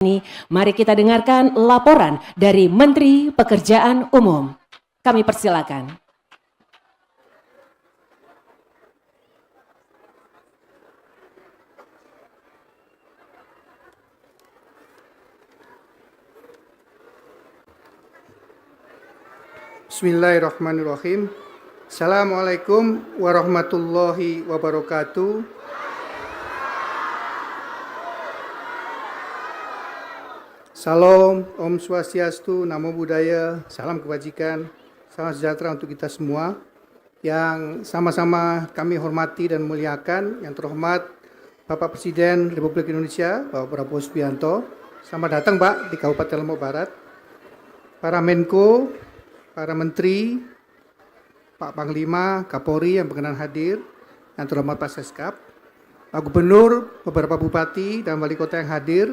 Ini, mari kita dengarkan laporan dari Menteri Pekerjaan Umum. Kami persilakan. Bismillahirrahmanirrahim. Assalamualaikum warahmatullahi wabarakatuh. Salam, Om Swastiastu, Namo Buddhaya, salam kebajikan, salam sejahtera untuk kita semua. Yang sama-sama kami hormati dan muliakan, yang terhormat Bapak Presiden Republik Indonesia, Bapak Prabowo Subianto. Selamat datang Pak di Kabupaten Lombok Barat. Para Menko, para Menteri, Pak Panglima, Kapolri yang berkenan hadir, yang terhormat Pak Seskap, Pak Gubernur, beberapa Bupati dan Wali Kota yang hadir,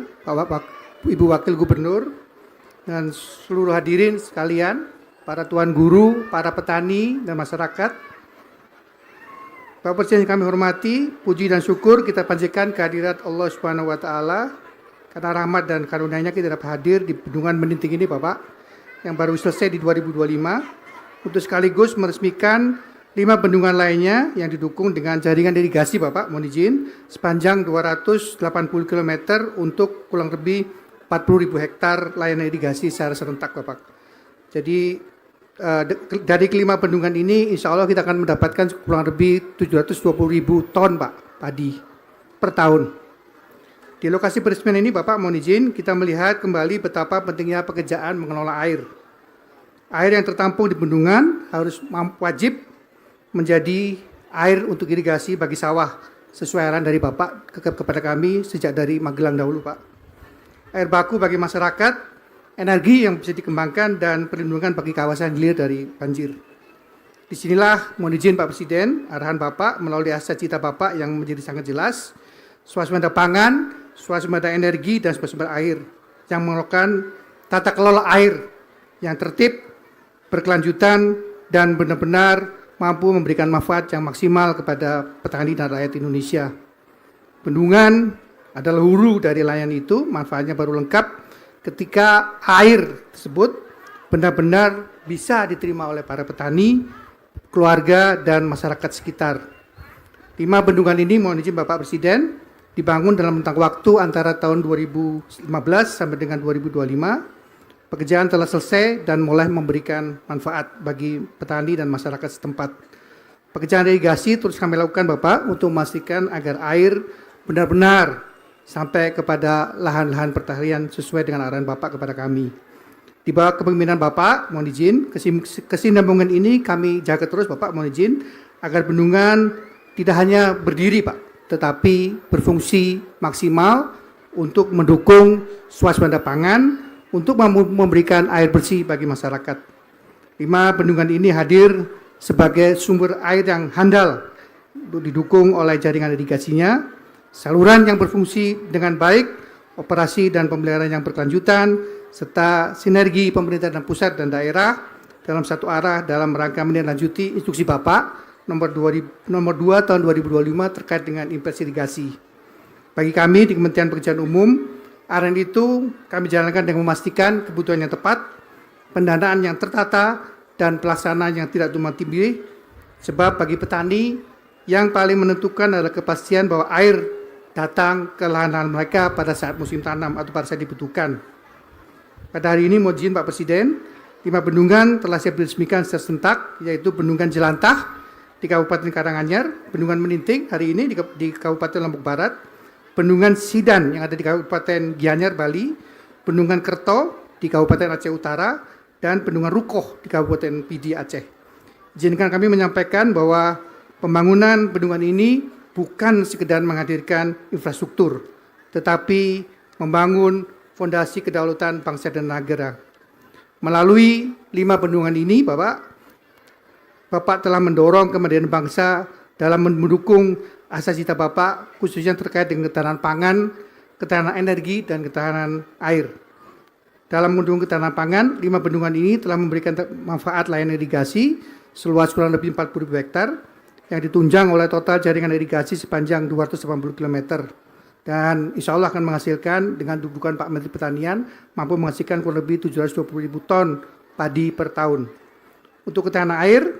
Ibu Wakil Gubernur, dan seluruh hadirin sekalian, para tuan guru, para petani, dan masyarakat. Bapak Presiden yang kami hormati, puji dan syukur kita panjatkan kehadirat Allah Subhanahu wa Ta'ala, karena rahmat dan karunia-Nya kita dapat hadir di Bendungan Meninting ini, Bapak, yang baru selesai di 2025, untuk sekaligus meresmikan 5 bendungan lainnya yang didukung dengan jaringan irigasi, Bapak, mohon izin, sepanjang 280 km untuk kurang lebih 40.000 hektar layanan irigasi secara serentak, Bapak. Jadi dari kelima bendungan ini, insya Allah kita akan mendapatkan kurang lebih 720.000 ton, Pak, padi per tahun. Di lokasi peresmian ini, Bapak, mohon izin, kita melihat kembali betapa pentingnya pekerjaan mengelola air. Air yang tertampung di bendungan harus wajib menjadi air untuk irigasi bagi sawah, sesuai arahan dari Bapak kepada kami sejak dari Magelang dahulu, Pak. Air baku bagi masyarakat, energi yang bisa dikembangkan, dan perlindungan bagi kawasan hilir dari banjir. Disinilah mohon izin Pak Presiden, arahan Bapak melalui asa cita Bapak yang menjadi sangat jelas, swasembada pangan, swasembada energi, dan swasembada air, yang memerlukan tata kelola air yang tertib, berkelanjutan, dan benar-benar mampu memberikan manfaat yang maksimal kepada petani dan rakyat Indonesia. Bendungan adalah hulu dari layanan itu, manfaatnya baru lengkap ketika air tersebut benar-benar bisa diterima oleh para petani, keluarga, dan masyarakat sekitar. 5 bendungan ini mohon izin Bapak Presiden dibangun dalam rentang waktu antara tahun 2015 sampai dengan 2025. Pekerjaan telah selesai dan mulai memberikan manfaat bagi petani dan masyarakat setempat. Pekerjaan irigasi terus kami lakukan, Bapak, untuk memastikan agar air benar-benar sampai kepada lahan-lahan pertanian sesuai dengan arahan Bapak kepada kami. Di bawah kepemimpinan Bapak, mohon izin, kesinambungan ini kami jaga terus, Bapak, mohon izin, agar bendungan tidak hanya berdiri, Pak, tetapi berfungsi maksimal untuk mendukung swasembada pangan, untuk memberikan air bersih bagi masyarakat. 5 bendungan ini hadir sebagai sumber air yang handal, didukung oleh jaringan irigasinya, saluran yang berfungsi dengan baik, operasi dan pemeliharaan yang berkelanjutan, serta sinergi pemerintah dan pusat dan daerah dalam satu arah dalam rangka menindaklanjuti instruksi Bapak nomor 2 tahun 2025 terkait dengan investasi irigasi. Bagi kami di Kementerian Pekerjaan Umum, arahan itu kami jalankan dengan memastikan kebutuhan yang tepat, pendanaan yang tertata, dan pelaksanaan yang tidak tumpang tindih, sebab bagi petani yang paling menentukan adalah kepastian bahwa air datang ke lahan-lahan mereka pada saat musim tanam atau pada saat dibutuhkan. Pada hari ini, mohon izin Pak Presiden, 5 bendungan telah siap diresmikan secara serentak, yaitu Bendungan Jelantah di Kabupaten Karanganyar, Bendungan Meninting hari ini di Kabupaten Lombok Barat, Bendungan Sidan yang ada di Kabupaten Gianyar, Bali, Bendungan Kerto di Kabupaten Aceh Utara, dan Bendungan Rukoh di Kabupaten Pidi, Aceh. Izinkan kami menyampaikan bahwa pembangunan bendungan ini bukan sekedar menghadirkan infrastruktur, tetapi membangun fondasi kedaulatan bangsa dan negara. Melalui 5 bendungan ini, Bapak telah mendorong kemandirian bangsa dalam mendukung asa cita Bapak, khususnya terkait dengan ketahanan pangan, ketahanan energi, dan ketahanan air. Dalam mendukung ketahanan pangan, 5 bendungan ini telah memberikan manfaat layanan irigasi seluas kurang lebih 40.000 hektar, yang ditunjang oleh total jaringan irigasi sepanjang 280 km. Dan insya Allah akan menghasilkan dengan dudukan Pak Menteri Pertanian mampu menghasilkan kurang lebih 720.000 ton padi per tahun. Untuk ketahanan air,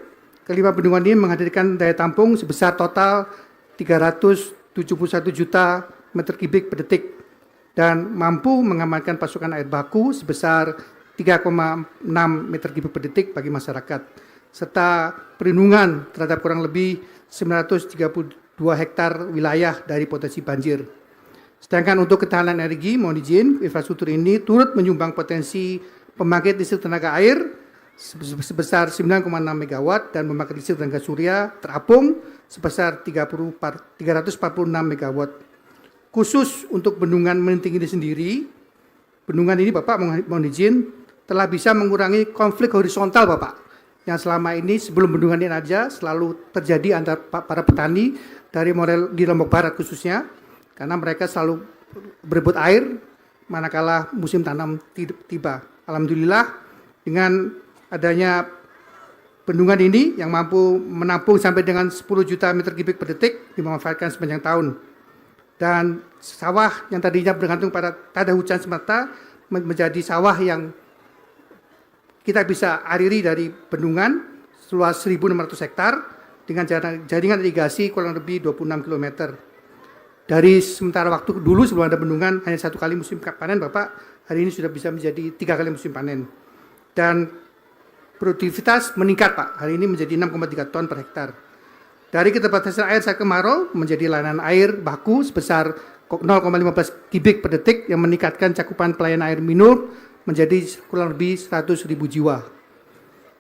kelima bendungan ini menghadirkan daya tampung sebesar total 371 juta meter kubik per detik dan mampu mengamankan pasokan air baku sebesar 3,6 meter kubik per detik bagi masyarakat, serta perlindungan terhadap kurang lebih 932 hektar wilayah dari potensi banjir. Sedangkan untuk ketahanan energi, mohon izin, infrastruktur ini turut menyumbang potensi pembangkit listrik tenaga air sebesar 9,6 MW dan pembangkit listrik tenaga surya terapung sebesar 346 MW. Khusus untuk bendungan Menting ini sendiri, bendungan ini Bapak mohon izin telah bisa mengurangi konflik horizontal Bapak, yang selama ini sebelum bendungan ini aja selalu terjadi antara para petani dari model di Lombok Barat khususnya, karena mereka selalu berebut air manakala musim tanam tiba. Alhamdulillah dengan adanya bendungan ini yang mampu menampung sampai dengan 10 juta meter kubik per detik dimanfaatkan sepanjang tahun. Dan sawah yang tadinya bergantung pada tada hujan semata menjadi sawah yang kita bisa aliri dari bendungan seluas 1.600 hektar dengan jaringan irigasi kurang lebih 26 km. Dari sementara waktu dulu sebelum ada bendungan hanya 1 kali musim panen, Bapak, hari ini sudah bisa menjadi 3 kali musim panen. Dan produktivitas meningkat Pak, hari ini menjadi 6,3 ton per hektar. Dari keterbatasan air saat kemarau menjadi layanan air baku sebesar 0,15 kubik per detik yang meningkatkan cakupan pelayanan air minum menjadi kurang lebih 100.000 jiwa.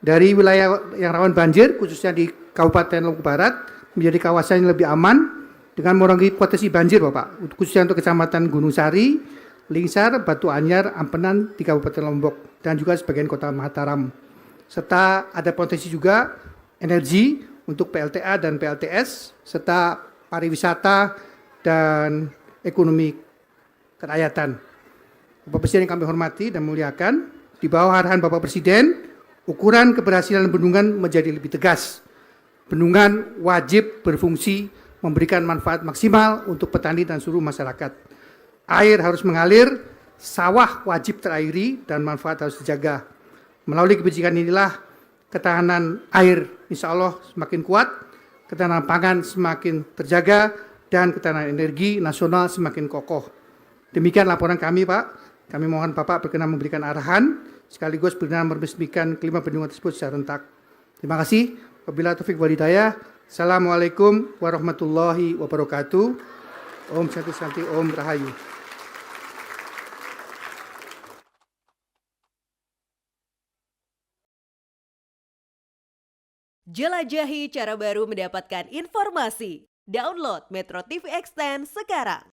Dari wilayah yang rawan banjir, khususnya di Kabupaten Lombok Barat, menjadi kawasan yang lebih aman dengan mengurangi potensi banjir Bapak, khususnya untuk Kecamatan Gunung Sari, Lingsar, Batu Anyar, Ampenan di Kabupaten Lombok, dan juga sebagian kota Mataram. Serta ada potensi juga energi untuk PLTA dan PLTS, serta pariwisata dan ekonomi kerakyatan. Bapak Presiden yang kami hormati dan muliakan, di bawah arahan Bapak Presiden, ukuran keberhasilan bendungan menjadi lebih tegas. Bendungan wajib berfungsi memberikan manfaat maksimal untuk petani dan seluruh masyarakat. Air harus mengalir, sawah wajib terairi, dan manfaat harus dijaga. Melalui kebijakan inilah ketahanan air insya Allah semakin kuat, ketahanan pangan semakin terjaga, dan ketahanan energi nasional semakin kokoh. Demikian laporan kami Pak. Kami mohon Bapak berkenan memberikan arahan, sekaligus berkenan meresmikan kelima bendungan tersebut secara rentak. Terima kasih. Wabillahi taufiq wal hidayah. Assalamualaikum warahmatullahi wabarakatuh. Om Santi Santi Om Rahayu. Jelajahi cara baru mendapatkan informasi. Download Metro TV Extend sekarang.